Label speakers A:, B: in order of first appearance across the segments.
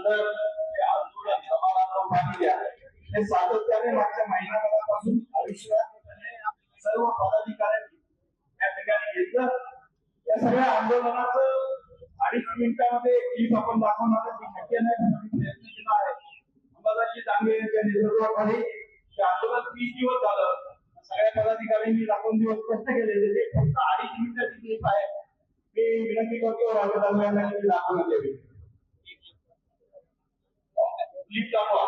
A: त्यानंतर आंदोलन समाजाला पाणी द्या हे सातत्याने मागच्या महिन्याभरापासून अविश्वासपणे सर्व पदाधिकाऱ्यांनी या ठिकाणी घेतलं. या सगळ्या आंदोलनाचं 2.5 मिनिटांमध्ये क्लिप आपण दाखवणार आहे. शक्य नाही पण आम्ही प्रयत्न केला आहे. अंबादासजी डांगे यांच्या नेतृत्वाखाली हे आंदोलन 30 दिवस झालं. सगळ्या पदाधिकाऱ्यांनी राखून दिवस स्पष्ट केलेले ते फक्त 2.5 मिनिटाची क्लिप आहे. मी विनंती करतो राजधान्यांना दाखवण्यात यावी. क्लिप दाखवा.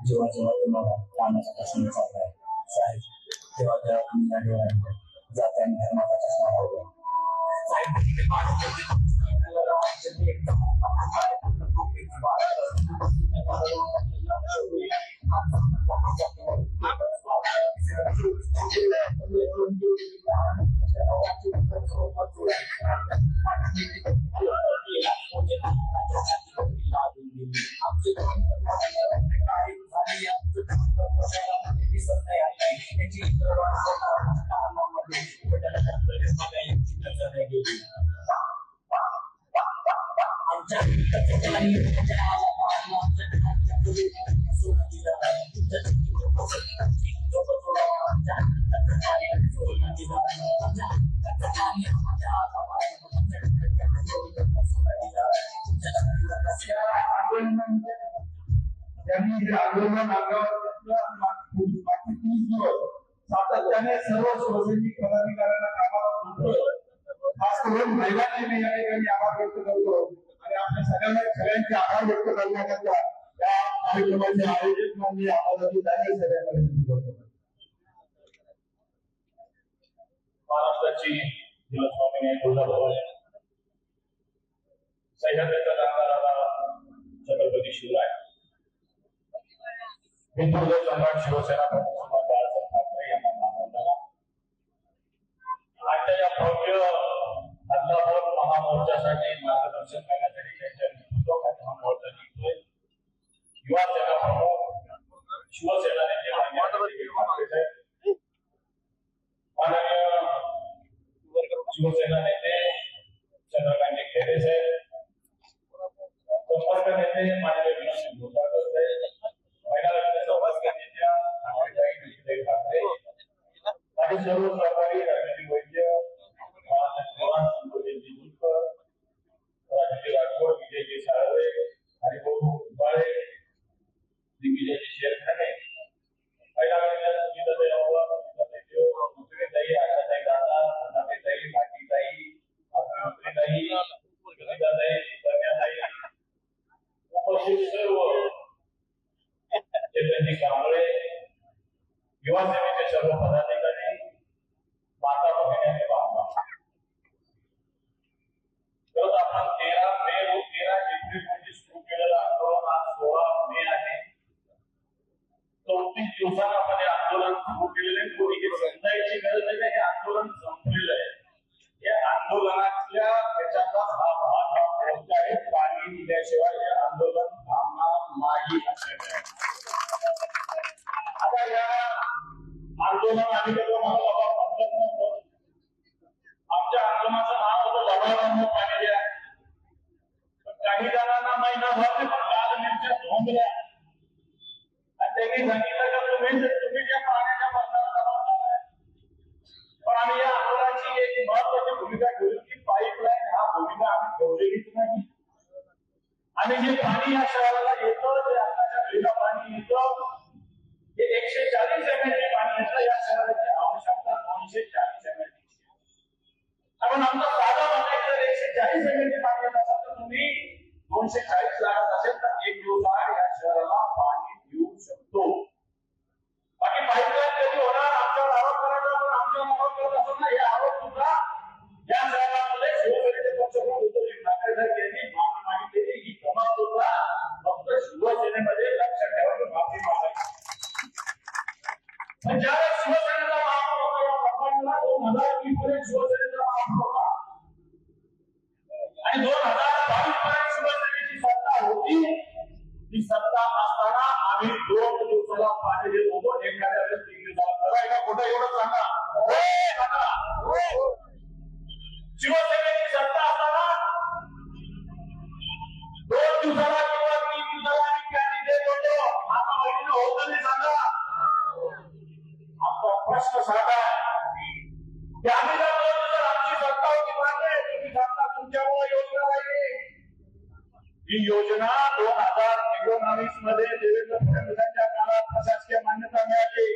B: जेव्हा जेव्हा तुम्हाला पाण्याचा प्रश्न चाललाय साहेब तेव्हा तेव्हा तुम्ही या डोळ्यांवर जात्याने धर्माचा चष्मा लावला
A: सातत्याने सर्व सार्वजनिक पदाधिकाऱ्यांना कामाला खास करून महिलांनी मी या ठिकाणी आभार व्यक्त करतो आणि आपल्या सगळ्यांचे आभार व्यक्त करण्याकरता या कार्यक्रमाचे आयोजक माननीय अंबादासजी डांगे सगळ्यांना विनंती करतो.
C: महाराष्ट्राची कुलस्वामिनी तुळजाभवानी सह्याद्रीचा नागराला छत्रपती शिवराय हिंदू सम्राट शिवसेना प्रमुख बाळासाहेब ठाकरे यांना मानवंदना. आजच्या या भव्य हल्लाबोल महामोर्चासाठी मार्गदर्शन करण्यासाठी त्यांच्या नेतृत्वाखाली हा मोर्चा निघतोय. युवा सेना प्रमुख शिवसेना नेते माननीय शिवसेना नेते चंद्रकांत खैरे साहेब, संपर्क नेते माननीय विनोद घोसाळकर साहेब, महिला नेत्या ठाकरे आणि सर्व सहकारी राजकीय वैद्य राजकीय राठोड, विजयजी साळवे, हरिभाऊ उबाळे, दिग्विजयजी शेरखाने, महिला सुनीताताई अवला, सुनीताताई, आशाताई दादा, नातेताई, भाटीताई, अभिनेत्रीताई, सुनीताताई, कन्याताई, उपस्थित सर्व चेतनजी कांबळे, युवा सेनेचे सर्व पदाधिकारी, माता भगिनी आणि बांधव, तर आपण 13 मे व 13 एप्रिल रोजी सुरू केलेलं आंदोलन आज 16 मे आहे. 34 दिवसांना आपण हे आंदोलन सुरू केलेले. कोणी हे समजायची गरज नाही, हे आंदोलन संपलेलं आहे. या आंदोलनाच्या त्याच्याचा हा भाग हा मोर्चा आहे. पाणी दिल्याशिवाय हे आंदोलन थांबणार नाही. आता या आंदोलन आम्ही मला आमच्या आंदोलनाचं नाव होतं दबावांना पाणी द्या. काही जणांना महिनाभर पण लाल मिरच्या झोंबल्या आणि त्यांनी सांगितलं का तुम्ही ज्या पाण्याच्या प्रश्नाला जबाबदार आहे. पण आम्ही या आंदोलनाची एक महत्वाची भूमिका ठेवली की पाईपलाईन हा भूमिका आम्ही ठेवलेलीच नाही. आणि जे पाणी या शहराला येतं, जे आताच्या घडीला पाणी येतं, हे 140 ML पाणी येतं. या शहराची आवश्यकता 240 ML. आपण आमचं साधं म्हणायचं 140 ML पाणी येत असेल तर तुम्ही 240 लागत असेल तर एक दिवसाआड या शहराला पाणी देऊ शकतो. बाकी पाईपलाईन कधी होणार आमच्यावर आरोप करायचा, पण आमच्यावर आरोप करत असेल ना, हे आरोप सुद्धा या शहरामध्ये शिवसेनेचे पक्षप्रमुख उद्धव ठाकरे साहेब यांनी माफी मागितलेली. ही गमत सुद्धा फक्त शिवसेनेमध्ये लक्षात ठेवायची, माफी मागायची. पण ज्यावेळेस शिवसेनेचा माफ होता या प्रकरणाला 2020 पर्यंत शिवसेनेचा माफ होता आणि 2022 पर्यंत शिवसेनेची सत्ता होती. ती सत्ता असताना आम्ही 2 दिवसाला पाणी देत होतो, एखाद्या वेळेस 3 दिवसाला. खरं आहे का खोटं एवढं सांगा. शिवसेनेची सत्ता असताना 2 दिवसाला किंवा 3 दिवसाला आम्ही पाणी देत होतो. आता बहिणीनं होतं नाही सांगा. आमचा प्रश्न साधा आहे की आम्ही जर 2 दिवसात आमची सत्ता होती मान्य, तुम्ही सांगता तुमच्यामुळे योजना राहिली. ही योजना 2019 मध्ये देवेंद्र फडणवीसांच्या काळात प्रशासकीय मान्यता मिळाली.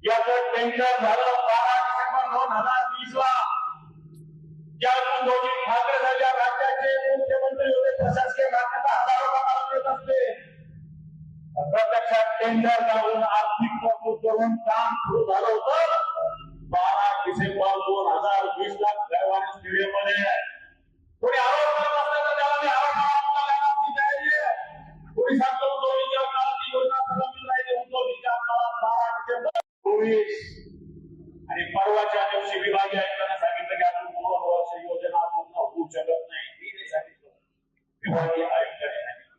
C: याचं टेंडर झालं 12 डिसेंबर 2020 ला. ज्यावेळी उद्धव ठाकरे साहेब या राज्याचे मुख्यमंत्री होते, प्रशासकीय मान्यता हजारो लोकांना मिळत असते. प्रत्यक्षात टेंडर जाऊन आर्थिक तरतूद करून काम सुरू झालं होतं 12 डिसेंबर 2020 ला गरवारे स्टेडियम मध्ये. कोणी आरोप करत असलं तर त्याला मी आरोप लावण्याची तयारी आहे. कोणी सांगतो उद्धवजींच्या काळात योजना प्रलंबित राहिली. उद्धवजींच्या काळात 12 डिसेंबर 2024 आणि परवाच्या दिवशी विभागीय आयुक्तांना सांगितलं की आपण पूर्ण योजना पूर्ण होऊ शकत नाही. मी नाही सांगितलं, विभागीय आयुक्तांनी सांगितलं.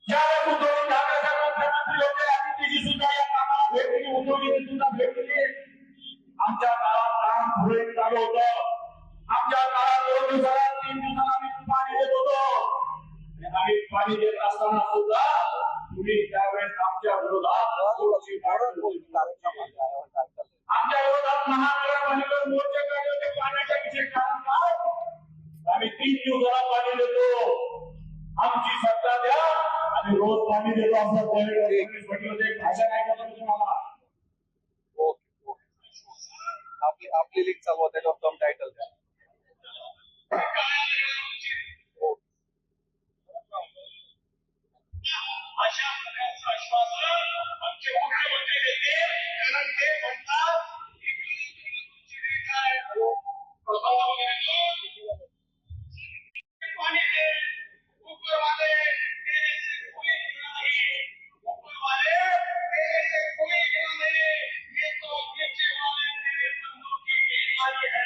C: ज्यावेळेस उद्धव ठाकरे साहेब मुख्यमंत्री होते, आम्ही तिची सुद्धा या कामाला भेट दिली, उद्धवजींनी सुद्धा भेट दिली. आमच्या काळात काम सुरळीत चालू होतं. आमच्या काळात 2 दिवसाला 3 दिवसाला आम्ही पाणी देत होतो. आम्ही पाणी देत असताना सुद्धा तुम्ही त्यावेळेस आमच्या विरोधात महानगरपालिकेवर मोर्चे काढले होते. पाण्याच्या विषयी कारण काय? आम्ही 3 दिवसाला पाणी देतो, आमची सत्ता द्या, आम्ही रोज पाणी देतो असं म्हटलं होते. भाषा काय करतो तुम्हाला?
D: आपली लिंक चालू होते, कम टायटल द्या.
C: अशा प्रकारचं आश्वासन आमचे मुख्यमंत्री देते, कारण ते म्हणतात पाणी दे, ऊपरवाले तेरे से कोई गिला नहीं, ऊपरवाले तेरे से कोई गिला नहीं, ये तो नीचे वाले तेरे बंदों की बीमारी है.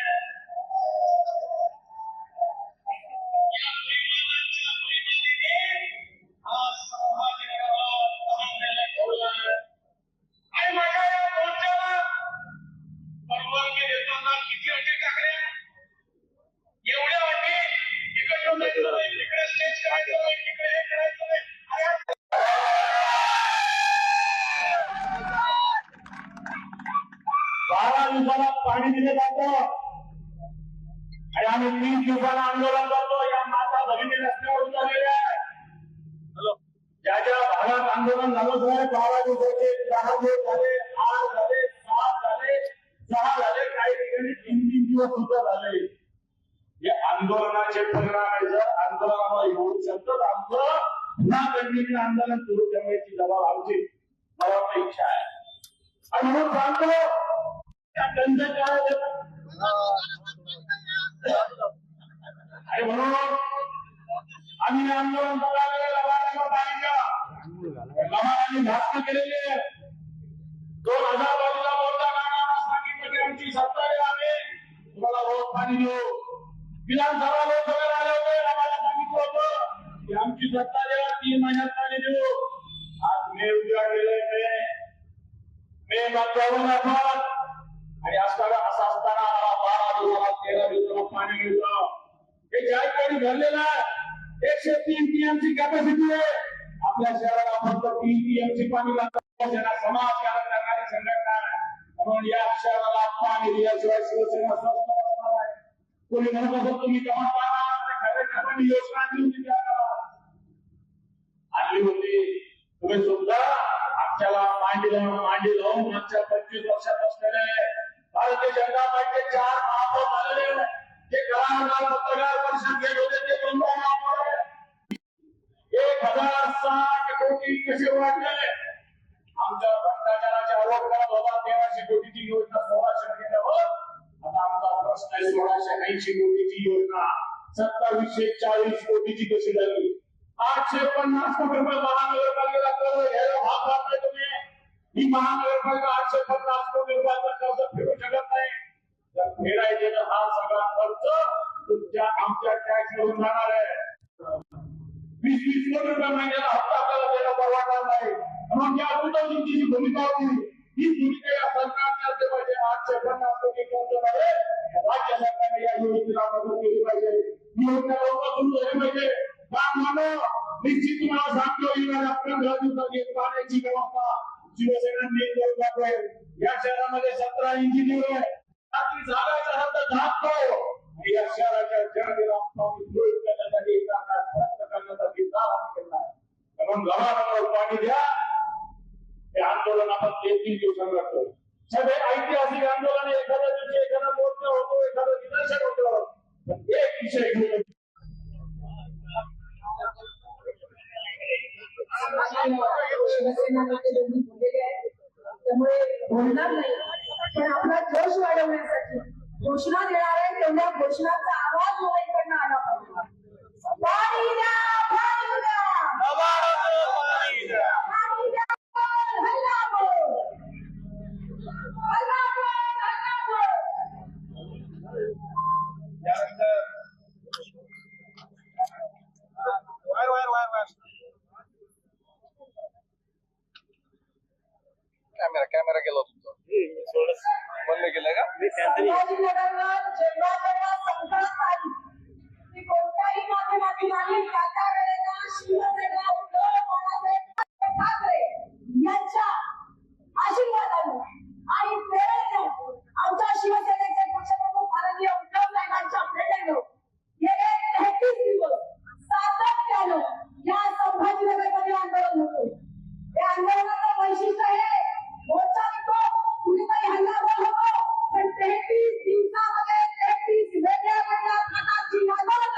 C: या बेईमानांच्या बेईमानीने हा समाजाला थांबलेला ठेवलाय. आणि माझ्या या मोर्चाला परवानगी देताना किती अटी टाकल्या? एवढ्या अटी इकडून तिकडे स्टेज करायचं नाही, तिकडे हे करायचं नाही. 12 दिवसाला पाणी दिलं जातं आणि आम्ही 3 दिवसाला आंदोलन करतो. या माता भगिनी रस्त्यावर उतरलेल्या आहे. ज्या ज्या भागात आंदोलन झालं आहे 12 दिवसाचे 10 दिवस झाले, 8 झाले, 7 झाले, 6 झाले, काही ठिकाणी 3-3 दिवस सुद्धा झाले. हे आंदोलनाचे परिणाम आहे. जर आंदोलनाला येऊ शकतं आमचं पुन्हा कंटिन्यू आंदोलन सुरू करण्याची जबाबदारी आमची मला इच्छा आहे. आणि म्हणून सांगतो आणि म्हणून आम्ही आंदोलन लबाडांनी भाषण केलेले 2022 ला मोर्चा काढणारा सांगितलं की आमची सत्ता आहे, आम्ही तुम्हाला रोज पाणी देऊ. विधानसभा लोकसभेला आले होते, आम्हाला सांगितलं होतं की आमची सत्ता आहे, 3 महिन्यात पाणी देऊ. आज मे उद्या गेले, मे मागच्यावर आपण आणि असं असताना 12 दिवसाला 13 दिवसाला पाणी मिळतं. हे जायकवाडी भरलेलं आहे. 103 टीएमसी कॅपॅसिटी आहे आपल्या शहराला फक्त 3 टीएमसी पाणी लागतं ज्यांना समाजकारण करणारी संघटना आहे म्हणून या शहराला पाणी दिल्याशिवाय शिवसेना स्वस्थ बसणार आहे कोणी म्हणत असत तुम्ही कमाल खरं योजना आणली होती तुम्ही सुद्धा आमच्याला मांडी लावून मागच्या 25 वर्षात असलेले भारतीय जनता पार्टीचे 4 महापौर झालेले जे करार पत्रकार परिषद घेत होते ते 2 महापौर 1060 कोटी कसे वाढले आमच्या भ्रष्टाचाराचे आरोप करत होता 1300 कोटीची योजना 1600 केल्यावर आता आमचा प्रश्न आहे 1680 कोटीची योजना 2740 कोटीची कशी झाली 850 कोटी रुपये महानगरपालिकेला कर्ज घ्यायला भाग पाडताय तुम्ही ही महानगरपालिका 850 कोटी रुपयाचा कर्ज फेडू शकत नाही जर फेडायचे तर हा सगळा खर्च तुमच्या आमच्या टॅक्स मधून जाणार आहे 20 कोटी रुपये महिन्याला हप्ता आपल्याला देणं परवडणार नाही म्हणून या गुंतवणुकीची जी भूमिका होती ही भूमिका या सरकारने असली पाहिजे 850 कोटी कर्ज मध्ये राज्य सरकारने या योजनेला मदत केली पाहिजे ही योजना लवकर सुरू झाली पाहिजे निश्चित तुम्हाला सांगतो येणाऱ्या 15 दिवसात पाण्याची व्यवस्था शिवसेना नीट करून या शहरामध्ये 17 इंजिनियर आहे रात्री जागायचा शब्द झाकतो या शहराच्या जनतेला करण्यासाठी करण्यासाठी म्हणून गावाला पाणी द्या हे आंदोलन आपण 3 दिवसांत करतो सगळे ऐतिहासिक आंदोलन एखाद्या दिवशी एखादा मोर्चा होतो एखादं निदर्शन होतं पण एक विषय घेऊन
E: शिवसेना बोललेले आहे त्यामुळे बोलणार नाही पण आपला जोश वाढवण्यासाठी घोषणा देणार आहे तेवढ्या घोषणाचा आवाज मला इकडनं आला पाहिजे पाणी द्या पाणी द्या पाणी द्या हल्ला बोल हल्ला बोल हल्ला बोल
D: कॅमेरा गेला तुमचा बंद केलं का
E: संभाजीनगरवर जेव्हा जेव्हा संकट आली ती कोणत्याही माध्यमातून आली त्या वेळेला शिवसेना उद्धव बाळासाहेब ठाकरे यांच्या आशीर्वादाने आणि प्रेरणेने आमच्या शिवसेनेचे पक्षप्रमुख माननीय उद्धव साहेबांच्या प्रेरणेने गेले 33 दिवस सातत्यानं या संभाजीनगरमध्ये आंदोलन होते या आंदोलनाचं वैशिष्ट्य हे मोर्चा निघतो कुणीतरी हल्लाबोल होतो पण 33 दिवसामध्ये 33 वेगळ्या वेगळ्या प्रकारची आंदोलन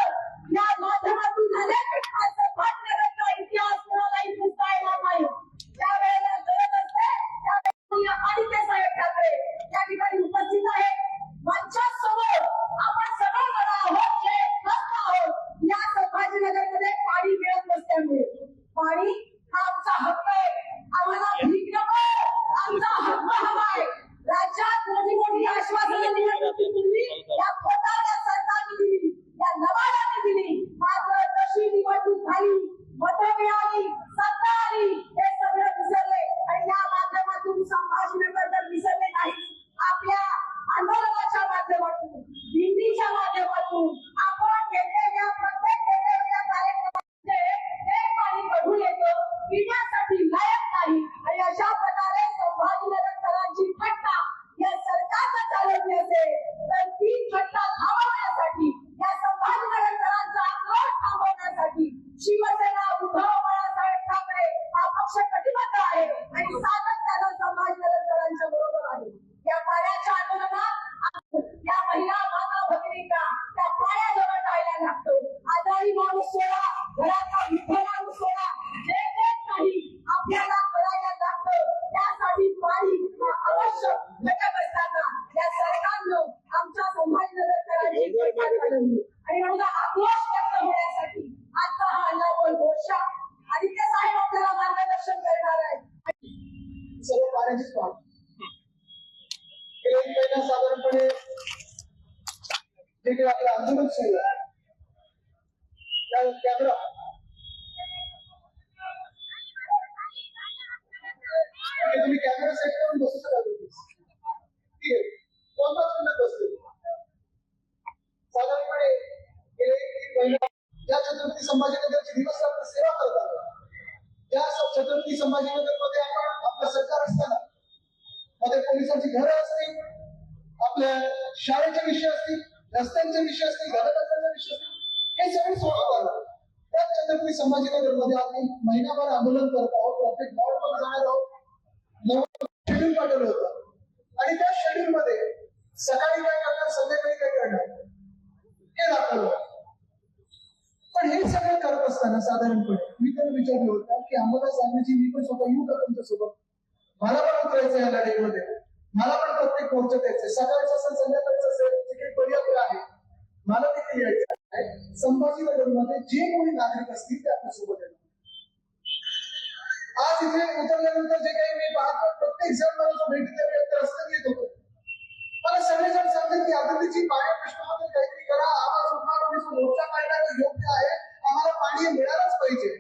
E: या माध्यमातून झाले आज संभाजीनगरचा इतिहास कोणालाही पुसता येणार नाही त्यावेळेला गरज असते त्यावेळेला आदित्य साहेब ठाकरे त्या ठिकाणी उपस्थित आहे मंचासमोर आपण सगळेजण आहोत जे त्रस्त आहोत या संभाजीनगरमध्ये पाणी मिळत नसल्यामुळे पाणी हा आमचा हक्क आहे आम्हाला भीक नको आमचा हक्क हवा आहे राज्यात मोठी आश्वासनं दिली या खोटारड्या सरकारने दिली या लवाड्याने दिली मात्र जशी निवडणूक झाली मतं मिळाली सत्ता आली हे सगळं विसरले आणि या माध्यमातून संभाजीनगर तर विसरले नाही आपल्या आंदोलनाच्या माध्यमातून दिंडीच्या माध्यमातून आपण घेतलेल्या प्रत्येक वेगवेगळ्या कार्यक्रमामध्ये ते पाणी कढून येतं पिण्यासाठी लायक नाही आणि अशा प्रकारे संभाजीनगरकरांची थट्टा या सरकारनं चालवली असेल तर ती थट्टा थांबवण्यासाठी या संभाजीनगरकरांचा आक्रोश थांबवण्यासाठी शिवसेना उद्धव बाळासाहेब ठाकरे हा पक्ष कटिबद्ध आहे आणि सातत्यानं संभाजीनगरकरांच्या बरोबर आहे या पाण्याच्या आंदोलनात या महिला माता भगिनींना त्या पाण्याजवळ राहायला लागतं आजारी माणूस सोडा घरातला वृद्ध माणूस सोडा जे काही आपल्याला करायला लागतं त्यासाठी पाणी आवश्यक घटक असताना या सरकारनं आमच्या संभाजीनगरकरांची थट्टा चालवली आणि म्हणून आक्रोश व्यक्त होण्यासाठी आजचा हा हल्लाबोल घोषणा आदित्य साहेब आपल्याला मार्गदर्शन करणार आहेत
A: सर्व पाण्याचीच वाट गेल्या 1 महिना साधारणपणे जे काही आपलं आंदोलन सुरू आहे कॅमेरा तुम्ही कॅमेरा सेट करून बसू शकाल ठीक आहे 5 मिनिटात बसतील साधारणपणे गेले 1 महिना या छत्रपती संभाजी दिवस रात्र सेवा करत आलो. या छत्रपती संभाजीनगर मध्ये आपण आपलं सरकार असताना मध्ये पोलिसांची घरं असतील, आपल्या शाळेचे विषय असतील, रस्त्यांचे विषय असतील, घरकचऱ्याचे विषय असतील, हे सगळे सोडवत आलं. त्याच छत्रपती संभाजीनगर मध्ये आपण महिनाभर आंदोलन करत आहोत. प्रत्येक वॉर्डवर जाणार आहोत. नवं शेड्यूल पाठवलं होतं आणि त्या शेड्यूल मध्ये सकाळी काय करणार, संध्याकाळी काय करणार हे दाखवलं. पण हे सगळं करत असताना साधारणपणे मी त्यांना विचारलं होतं की आम्हाला सांगण्याची मी पण स्वतः येऊ का तुमच्यासोबत, मला पण उतरायचं या लढाईमध्ये, मला पण प्रत्येक मोर्चात यायचंय, सकाळचं असेल संध्याकाळचं असेल, जे काही पर्याय आहे मला देखील यायचं आहे. संभाजीनगरमध्ये जे कोणी नागरिक असतील ते आपल्यासोबत येणार. आज इथे उतरल्यानंतर जे काही मी पाहतो प्रत्येक जण मला जो भेटीला रस्त्यात येत होतो, मला सगळेजण सांगतात की आदितीची पाणी प्रश्नाबद्दल काहीतरी करा, आवाज उठवा, मोर्चा काढण्याचं योग्य आहे, आम्हाला पाणी मिळालंच पाहिजे.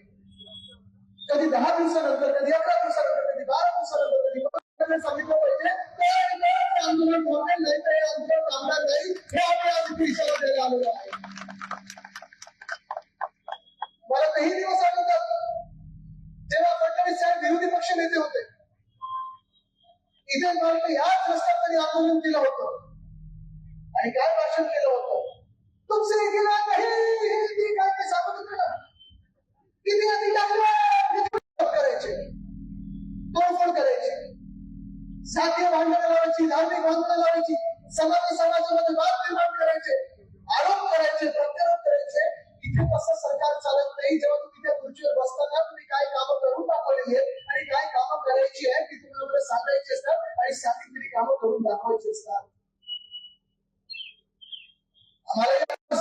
A: कधी 10 दिवसानंतर, कधी 11 दिवसानंतर, कधी 12 दिवसानंतर, कधी सांगितलं पाहिजे आंदोलन होणार नाही तर हे आंदोलन थांबणार नाही, हे आपण आज इथे इशारा द्यायला आलेलो आहे. मला तेही दिवस आठवतात जेव्हा फडणवीस साहेब विरोधी पक्ष नेते होते. इथे मला याच रस्त्यात त्यांनी आंदोलन केलं होतं आणि काय भाषण केलं होतं, तुमचे गिरा नाही काय ते सांगत होते ना, किती आधी टाकलं करायचे, तोडफोड करायची, जातीय भांडणं लावायची, धार्मिक भांडणं लावायची, समाजामध्ये वाद निर्माण करायचे, आरोप करायचे, प्रत्यारोप करायचे. इथे तसं सरकार चालत नाही. जेव्हा तुम्ही त्या खुर्चीवर बसताना तुम्ही काय कामं करून दाखवलेली आहेत आणि काय कामं करायची आहेत ती तुम्हाला सांगायची असतात आणि सांगितलेली कामं करून दाखवायची असतात. हमारे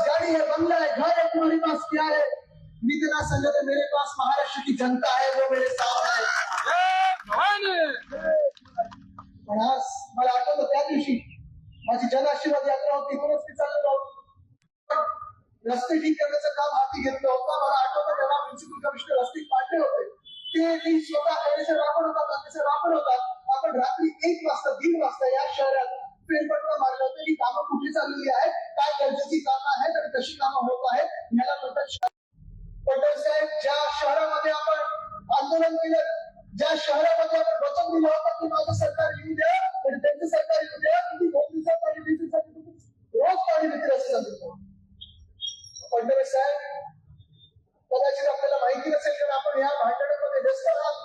A: गाड़ी है, बंगला है, घर है, तुम्हारे पास क्या है? मी त्यांना सांगत मेरे पास महाराष्ट्र की जनता है, वो मेरे साथ है. पण आज मला आठवतं त्या दिवशी माझी जन आशीर्वाद यात्रा होती, इथूनच मी चाललेलो होतो. रस्ते ठीक करण्याचं काम हाती घेतलं होतं. मला आठवतं तेव्हा म्युन्सिपल कमिशनर रस्ते काढले होते, ते मी स्वतः कलेसर राबण होतात. आपण रात्री 1 वाजता 1:30 वाजता या शहरात फेरफटका मारलं होतं की कामं कुठे चाललेली आहेत, काय गरजेची कामं आहेत आणि कशी कामं होत आहेत. याला म्हणतात पटेल साहेब. ज्या शहरामध्ये आपण आंदोलन केलं, ज्या शहरामध्ये आपण वचन दिलं होतं की माझं सरकार येऊ द्या आणि त्यांचं सरकार येऊ द्या, किती 2 दिवसात पाणी देतील, रोज पाणी देतील असं सांगितलं. फडणवीस साहेब, कदाचित आपल्याला माहिती नसेल कारण आपण या भांडणामध्ये व्यस्त आहात.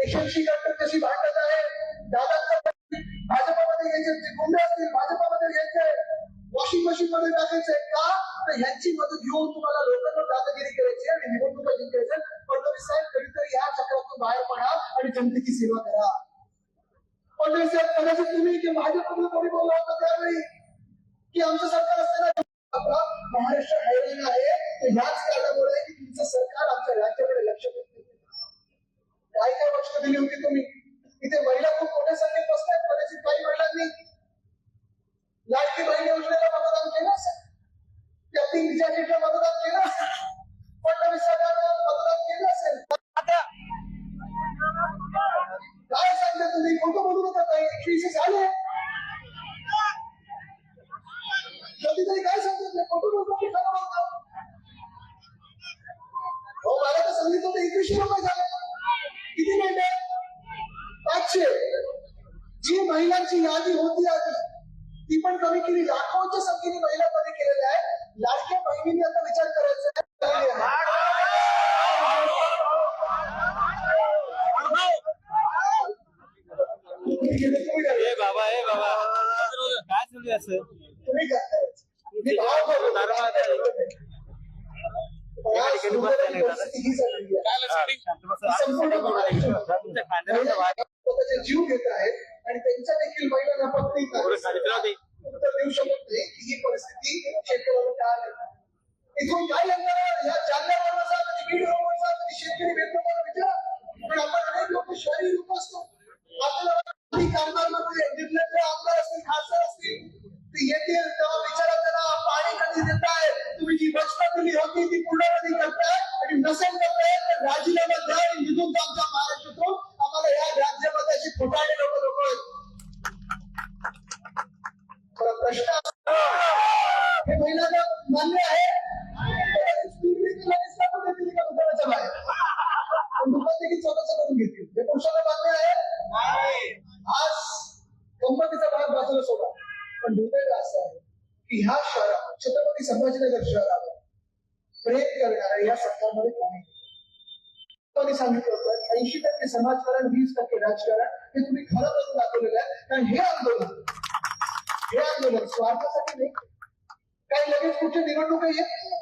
A: 81% कशी भांडत आहे. दादांचा भाजपामध्ये घ्यायचे, गुंड असतील भाजपामध्ये घ्यायचे, वॉशिंग मशीन मध्ये टाकायचंय का, तर ह्यांची मदत घेऊन तुम्हाला लोकांवर दादागिरी करायची आणि निवडणुका जिंकायचं. फडणवीस साहेब, कधीतरी या चक्रातून बाहेर पडा आणि जनतेची सेवा करा. फडणवीस साहेब, कदाचित तुम्ही की भाजपमध्ये कोणी बोलला होता त्यावेळी की आमचं सरकार असताना महाराष्ट्र हैराण आहे, तर ह्याच कारणामुळे की तुमचं सरकार आमच्या राज्याकडे लक्ष देत नाही. काय काय गोष्ट दिली होती तुम्ही. इथे महिला खूप मोठ्या संख्येत बसतात. कदाचित काही महिलांनी लाडकी बहीण योजनेला मतदान केलं असेल, त्या पिंक जॅकेटला मतदान केलं असेल, फडणवीस सरकारला मतदान केलं असेल. काय सांगता तुम्ही, खोटं बोलू नका. काही 21 झाले कधीतरी काय सांगतात नाही, खोटं बोलतो की खरं बोलतो. हो, मला तर सांगितलं होतं 21 रुपये झाले. किती मिळते? 500. जी महिलांची यादी होती आधी ती पण कमी केली. लाखोच्या संख्येने महिला कमी केलेल्या आहेत. लाडक्या बहिणींनी आता विचार करायचा आहे.
D: बाबा काय चालू आहे असं?
A: तुम्ही काय करायचं? मी भाव करतो. स्वतःचे जीव घेत आहेत आणि त्यांच्या देखील महिलांना पत्नी उत्तर देऊ शकत नाही की ही परिस्थिती शेतकऱ्याला काय आली. इथून काय लागणार? या जालन्यावर जा, कधी बीडवर जा, कधी शेतकरी भेटतो विचार. पण आपण अनेक लोक शहरी लोक असतो. आपल्याला कामगार मध्ये जिल्ह्यातले आमदार असतील, खासदार असतील, ते येतील तेव्हा विचारा त्यांना पाणी कधी देताय, तुम्ही जी घोषणा दिली होती ती पूर्ण कधी करताय आणि नसेल करताय तर राजीनामा द्या आणि निघून आमच्या महाराष्ट्रातून. आम्हाला या राज्यामध्ये अशी खोटारडे लोक आहेत. प्रश्न हे महिलांना मान्य आहे.
F: घराच्या बाहेर पण दुकान देखील स्वतःच करून घेतील. हे पुरुषाला मान्य आहे. आज गंमतीचा भाग बाजूला सोडा, पण दुर्दैव असं आहे की ह्या शहरात छत्रपती संभाजीनगर शहरावर प्रेम करणाऱ्या या सरकारमध्ये कोणी नाही. सांगितलं होतं 80% समाजकारण 20% राजकारण हे तुम्ही खरं करून दाखवलेलं आहे. कारण हे आंदोलन स्वार्थासाठी नाही. काही लगेच कुठच्या निवडणुका येत नाही.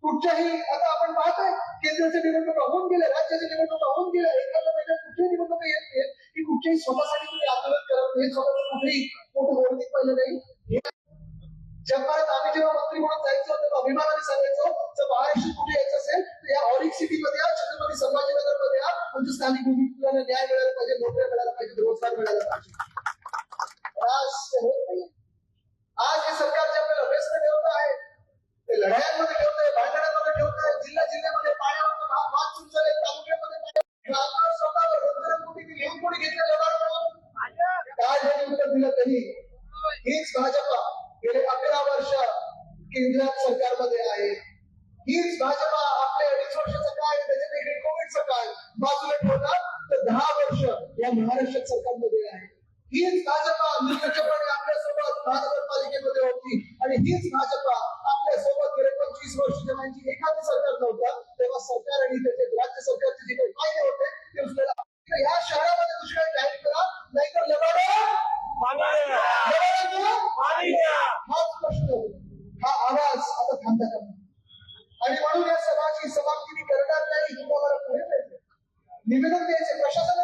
F: कुठच्याही आता आपण पाहतोय केंद्राच्या निवडणुका होऊन गेल्या, राज्याच्या निवडणुका होऊन गेल्या, एखाद्या महिन्यात कुठल्याही निवडणुका येत नाही की कुठच्याही स्वतःसाठी तुम्ही आंदोलन करत नाही, स्वतःच कुठेही मोठं होर्डिंग पाहिलं नाही. जगभरात आम्ही जेव्हा मंत्री म्हणून जायचो तेव्हा अभिमानाने सांगायचो जर महाराष्ट्र कुठे यायचं असेल तर या ऑरिक सिटी मध्ये या, छत्रपती संभाजीनगर मध्ये या, म्हणजे स्थानिक भूमिपुत्रांना न्याय मिळाला पाहिजे, नोकऱ्या मिळायला पाहिजे, रोजगार मिळाला पाहिजे. आज ते होत नाही. आज हे सरकार जे आपल्याला व्यस्त ठेवत आहे ते लढायांमध्ये ठेवत आहे, भांडणांमध्ये ठेवत आहे, जिल्ह्यामध्ये पाण्यावर वाद सुरू झाले, तालुक्यामध्ये स्वतःवर रंगरंगोटी घेऊन कोणी घेतलेलं काय जरी उत्तर दिलं तरी हीच भाजपा गेले 11 वर्ष केंद्रात सरकारमध्ये आहे. हीच भाजपा आपल्या 2.5 वर्षाचा काळ त्याच्यापैकी कोविडचा काळ बाजूला ठेवला तर 10 वर्ष या महाराष्ट्र सरकारमध्ये आहे. हीच भाजपा निर्लज्जपणे आपल्यासोबत महानगरपालिकेमध्ये होती आणि हीच भाजपा आपल्या सोबत गेले 25 वर्ष जेव्हा एखादं सरकार नव्हतं तेव्हा सरकार आणि त्याचे राज्य सरकारचे जे काही फायदे होते ते उचलायला या शहरामध्ये दुष्काळ जाहीर करा, नाहीतर हाच प्रश्न, हा आवाज आता थांबता करणार आणि म्हणून या सभाची समाप्ती करणार नाही. तुम्हाला पुढे निवेदन द्यायचे प्रशासन